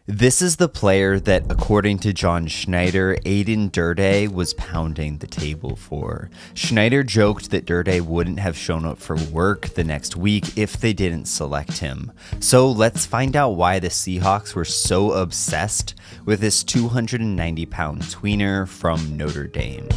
This is the player that, according to John Schneider, Aiden Durde was pounding the table for. Schneider joked that Durde wouldn't have shown up for work the next week if they didn't select him. So let's find out why the Seahawks were so obsessed with this 290-pound tweener from Notre Dame.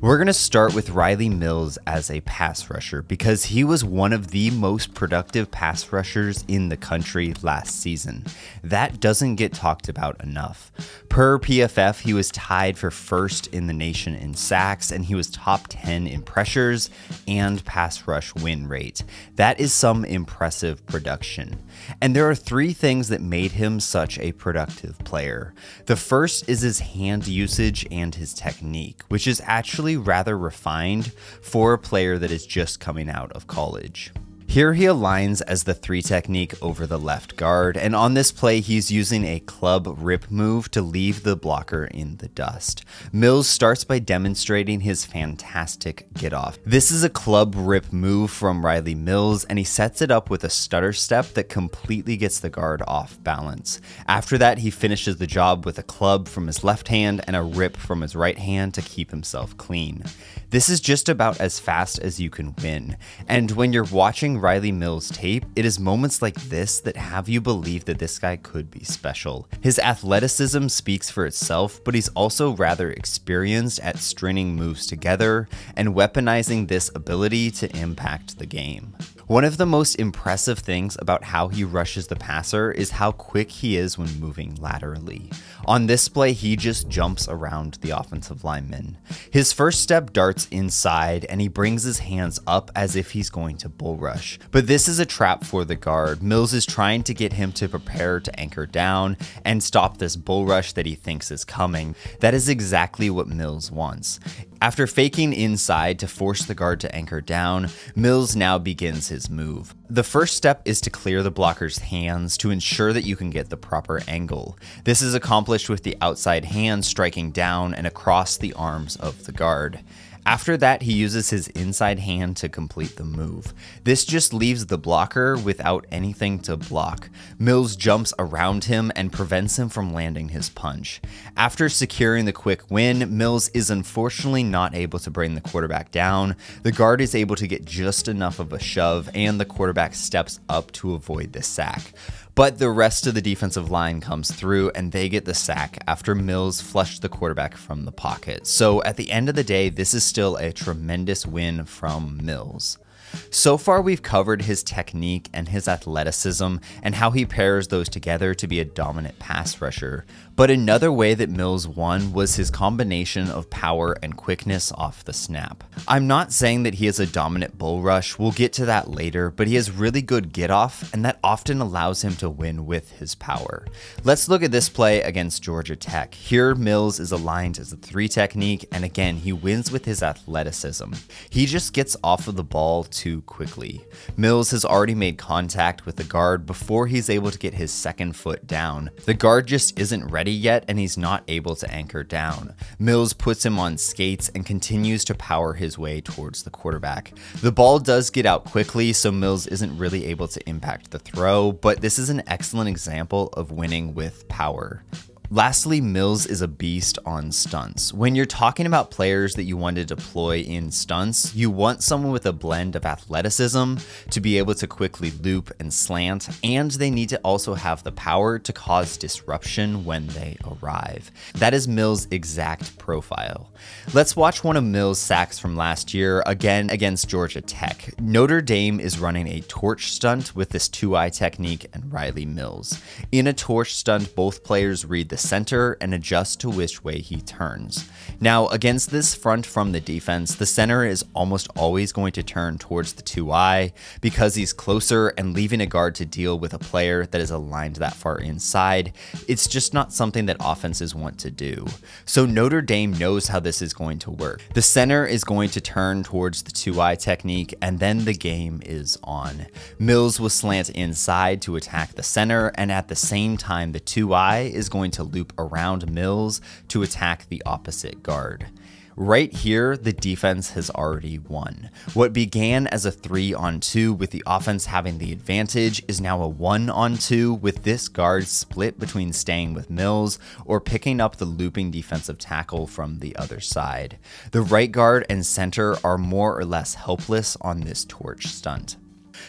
We're going to start with Riley Mills as a pass rusher because he was one of the most productive pass rushers in the country last season. That doesn't get talked about enough. Per PFF, he was tied for first in the nation in sacks, and he was top 10 in pressures and pass rush win rate. That is some impressive production. And there are three things that made him such a productive player. The first is his hand usage and his technique, which is actually rather refined for a player that is just coming out of college. Here he aligns as the 3 technique over the left guard, and on this play he's using a club rip move to leave the blocker in the dust. Mills starts by demonstrating his fantastic get off. This is a club rip move from Riley Mills, and he sets it up with a stutter step that completely gets the guard off balance. After that, he finishes the job with a club from his left hand and a rip from his right hand to keep himself clean. This is just about as fast as you can win, and when you're watching Riley Mills tape, it is moments like this that have you believe that this guy could be special. His athleticism speaks for itself, but he's also rather experienced at stringing moves together and weaponizing this ability to impact the game. One of the most impressive things about how he rushes the passer is how quick he is when moving laterally. On this play, he just jumps around the offensive lineman. His first step darts inside, and he brings his hands up as if he's going to bull rush. But this is a trap for the guard. Mills is trying to get him to prepare to anchor down and stop this bull rush that he thinks is coming. That is exactly what Mills wants. After faking inside to force the guard to anchor down, Mills now begins his move. The first step is to clear the blocker's hands to ensure that you can get the proper angle. This is accomplished with the outside hand striking down and across the arms of the guard. After that, he uses his inside hand to complete the move. This just leaves the blocker without anything to block. Mills jumps around him and prevents him from landing his punch. After securing the quick win, Mills is unfortunately not able to bring the quarterback down. The guard is able to get just enough of a shove, and the quarterback steps up to avoid the sack. But the rest of the defensive line comes through and they get the sack after Mills flushed the quarterback from the pocket. So at the end of the day, this is still a tremendous win from Mills. So far, we've covered his technique and his athleticism and how he pairs those together to be a dominant pass rusher. But another way that Mills won was his combination of power and quickness off the snap. I'm not saying that he is a dominant bull rush, we'll get to that later, but he has really good get off, and that often allows him to win with his power. Let's look at this play against Georgia Tech. Here, Mills is aligned as a 3 technique, and again, he wins with his athleticism. He just gets off of the ball too quickly. Mills has already made contact with the guard before he's able to get his second foot down. The guard just isn't ready yet, and he's not able to anchor down. Mills puts him on skates and continues to power his way towards the quarterback. The ball does get out quickly, so Mills isn't really able to impact the throw, but this is an excellent example of winning with power. Lastly, Mills is a beast on stunts. When you're talking about players that you want to deploy in stunts, you want someone with a blend of athleticism to be able to quickly loop and slant, and they need to also have the power to cause disruption when they arrive. That is Mills' exact profile. Let's watch one of Mills' sacks from last year, again against Georgia Tech. Notre Dame is running a torch stunt with this 2-eye technique and Riley Mills. In a torch stunt, both players read the center and adjust to which way he turns. Now, against this front from the defense, the center is almost always going to turn towards the 2-eye because he's closer, and leaving a guard to deal with a player that is aligned that far inside, it's just not something that offenses want to do. So Notre Dame knows how this is going to work. The center is going to turn towards the 2-eye technique, and then the game is on. Mills will slant inside to attack the center, and at the same time, the 2-eye is going to loop around Mills to attack the opposite guard. Right here, the defense has already won. What began as a 3-on-2 with the offense having the advantage is now a 1-on-2 with this guard split between staying with Mills or picking up the looping defensive tackle from the other side. The right guard and center are more or less helpless on this torch stunt.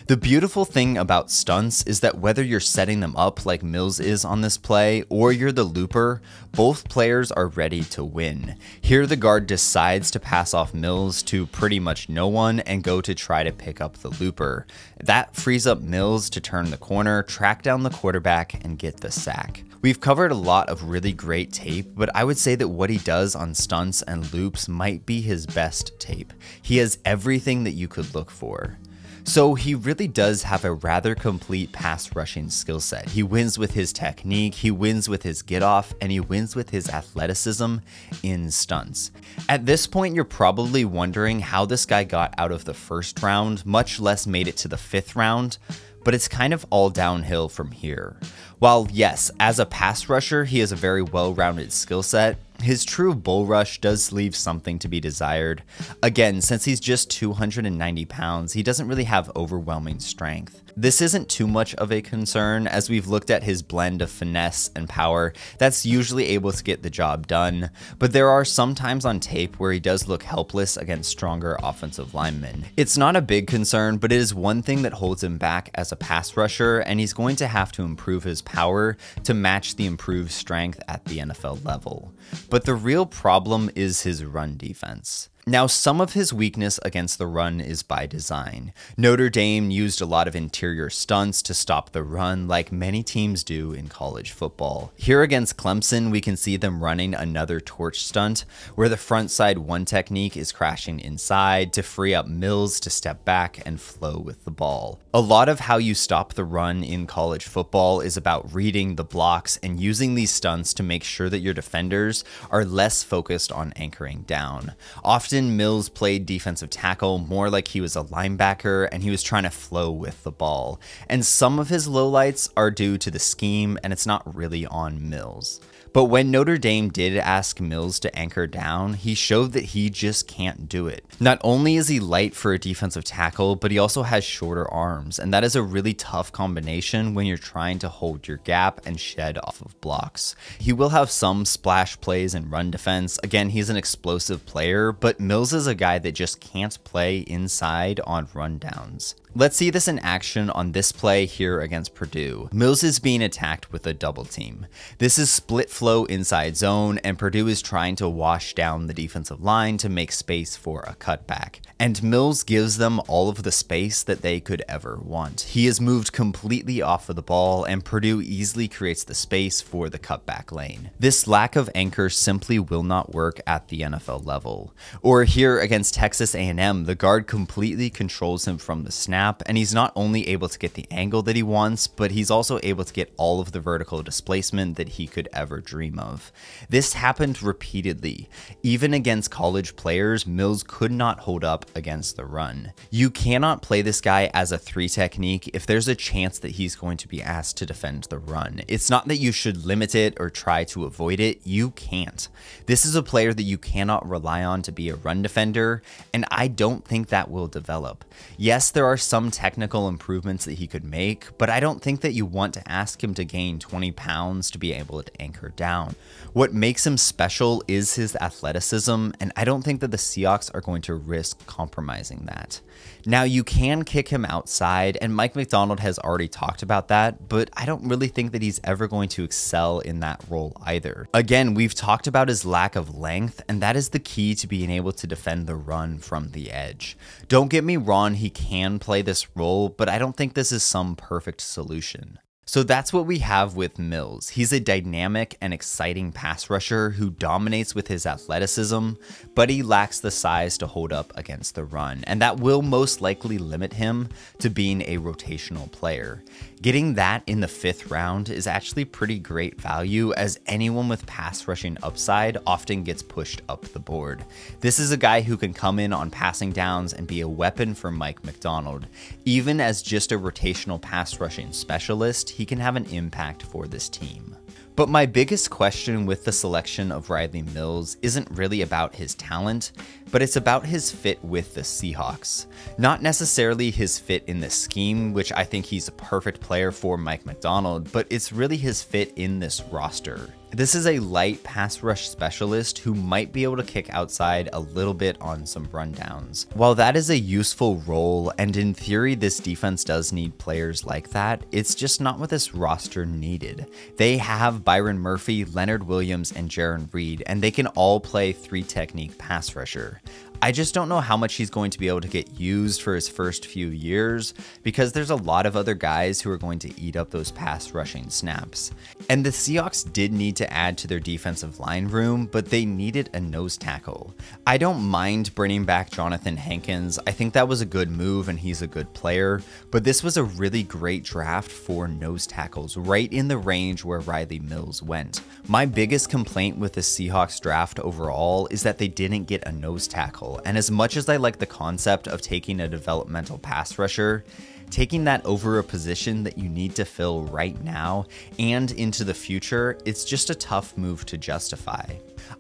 The beautiful thing about stunts is that whether you're setting them up like Mills is on this play or you're the looper, both players are ready to win. Here the guard decides to pass off Mills to pretty much no one and go to try to pick up the looper. That frees up Mills to turn the corner, track down the quarterback, and get the sack. We've covered a lot of really great tape, but I would say that what he does on stunts and loops might be his best tape. He has everything that you could look for. So he really does have a rather complete pass rushing skill set. He wins with his technique, he wins with his get off, and he wins with his athleticism in stunts. At this point, you're probably wondering how this guy got out of the first round, much less made it to the 5th round, but it's kind of all downhill from here. While yes, as a pass rusher, he has a very well-rounded skill set, his true bull rush does leave something to be desired. Again, since he's just 290 pounds, he doesn't really have overwhelming strength. This isn't too much of a concern as we've looked at his blend of finesse and power that's usually able to get the job done, but there are some times on tape where he does look helpless against stronger offensive linemen. It's not a big concern, but it is one thing that holds him back as a pass rusher, and he's going to have to improve his power to match the improved strength at the NFL level. But the real problem is his run defense. Now, some of his weakness against the run is by design. Notre Dame used a lot of interior stunts to stop the run like many teams do in college football. Here against Clemson, we can see them running another torch stunt where the front side one technique is crashing inside to free up Mills to step back and flow with the ball. A lot of how you stop the run in college football is about reading the blocks and using these stunts to make sure that your defenders are less focused on anchoring down. Often Mills played defensive tackle more like he was a linebacker and he was trying to flow with the ball. And some of his lowlights are due to the scheme and it's not really on Mills. But when Notre Dame did ask Mills to anchor down, he showed that he just can't do it. Not only is he light for a defensive tackle, but he also has shorter arms, and that is a really tough combination when you're trying to hold your gap and shed off of blocks. He will have some splash plays and run defense. Again, he's an explosive player, but Mills is a guy that just can't play inside on rundowns. Let's see this in action on this play here against Purdue. Mills is being attacked with a double team. This is split flow inside zone, and Purdue is trying to wash down the defensive line to make space for a cutback. And Mills gives them all of the space that they could ever want. He is moved completely off of the ball, and Purdue easily creates the space for the cutback lane. This lack of anchor simply will not work at the NFL level. Or here against Texas A&M, the guard completely controls him from the snap, and he's not only able to get the angle that he wants, but he's also able to get all of the vertical displacement that he could ever dream of. This happened repeatedly. Even against college players, Mills could not hold up against the run. You cannot play this guy as a 3 technique if there's a chance that he's going to be asked to defend the run. It's not that you should limit it or try to avoid it, you can't. This is a player that you cannot rely on to be a run defender, and I don't think that will develop. Yes, there are some technical improvements that he could make, but I don't think that you want to ask him to gain 20 pounds to be able to anchor down. What makes him special is his athleticism, and I don't think that the Seahawks are going to risk compromising that. Now, you can kick him outside, and Mike Macdonald has already talked about that, but I don't really think that he's ever going to excel in that role either. Again, we've talked about his lack of length, and that is the key to being able to defend the run from the edge. Don't get me wrong, he can play this role, but I don't think this is some perfect solution. So that's what we have with Mills. He's a dynamic and exciting pass rusher who dominates with his athleticism, but he lacks the size to hold up against the run, and that will most likely limit him to being a rotational player. Getting that in the 5th round is actually pretty great value, as anyone with pass rushing upside often gets pushed up the board. This is a guy who can come in on passing downs and be a weapon for Mike Macdonald. Even as just a rotational pass rushing specialist, he can have an impact for this team. But my biggest question with the selection of Riley Mills isn't really about his talent, but it's about his fit with the Seahawks. Not necessarily his fit in the scheme, which I think he's a perfect player for Mike Macdonald, but it's really his fit in this roster. This is a light pass rush specialist who might be able to kick outside a little bit on some rundowns. While that is a useful role, and in theory this defense does need players like that, it's just not what this roster needed. They have Byron Murphy, Leonard Williams, and Jarran Reed, and they can all play 3-technique pass rusher. I just don't know how much he's going to be able to get used for his first few years because there's a lot of other guys who are going to eat up those pass rushing snaps. And the Seahawks did need to add to their defensive line room, but they needed a nose tackle. I don't mind bringing back Jonathan Hankins. I think that was a good move and he's a good player, but this was a really great draft for nose tackles, right in the range where Riley Mills went. My biggest complaint with the Seahawks draft overall is that they didn't get a nose tackle. And as much as I like the concept of taking a developmental pass rusher, taking that over a position that you need to fill right now and into the future, it's just a tough move to justify.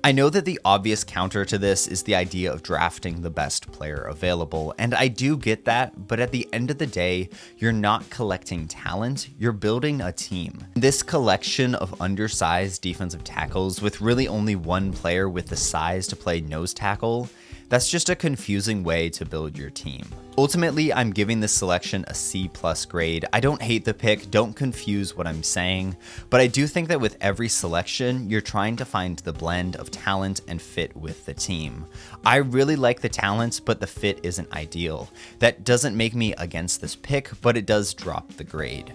I know that the obvious counter to this is the idea of drafting the best player available, and I do get that, but at the end of the day, you're not collecting talent, you're building a team. This collection of undersized defensive tackles with really only one player with the size to play nose tackle, that's just a confusing way to build your team. Ultimately, I'm giving this selection a C+ grade. I don't hate the pick, don't confuse what I'm saying, but I do think that with every selection, you're trying to find the blend of talent and fit with the team. I really like the talent, but the fit isn't ideal. That doesn't make me against this pick, but it does drop the grade.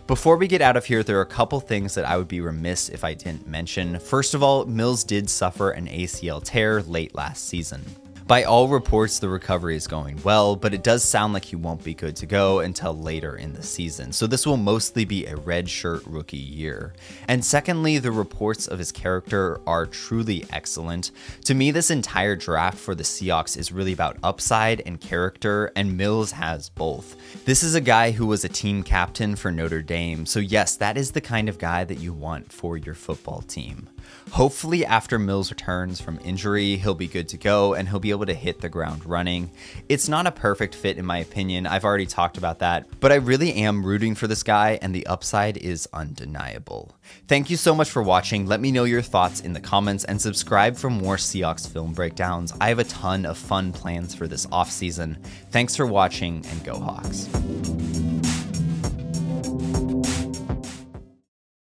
Before we get out of here, there are a couple things that I would be remiss if I didn't mention. First of all, Mills did suffer an ACL tear late last season. By all reports, the recovery is going well, but it does sound like he won't be good to go until later in the season, so this will mostly be a redshirt rookie year. And secondly, the reports of his character are truly excellent. To me, this entire draft for the Seahawks is really about upside and character, and Mills has both. This is a guy who was a team captain for Notre Dame, so yes, that is the kind of guy that you want for your football team. Hopefully after Mills returns from injury, he'll be good to go and he'll be able to hit the ground running. It's not a perfect fit in my opinion, I've already talked about that, but I really am rooting for this guy and the upside is undeniable. Thank you so much for watching, let me know your thoughts in the comments and subscribe for more Seahawks film breakdowns. I have a ton of fun plans for this offseason. Thanks for watching and go Hawks.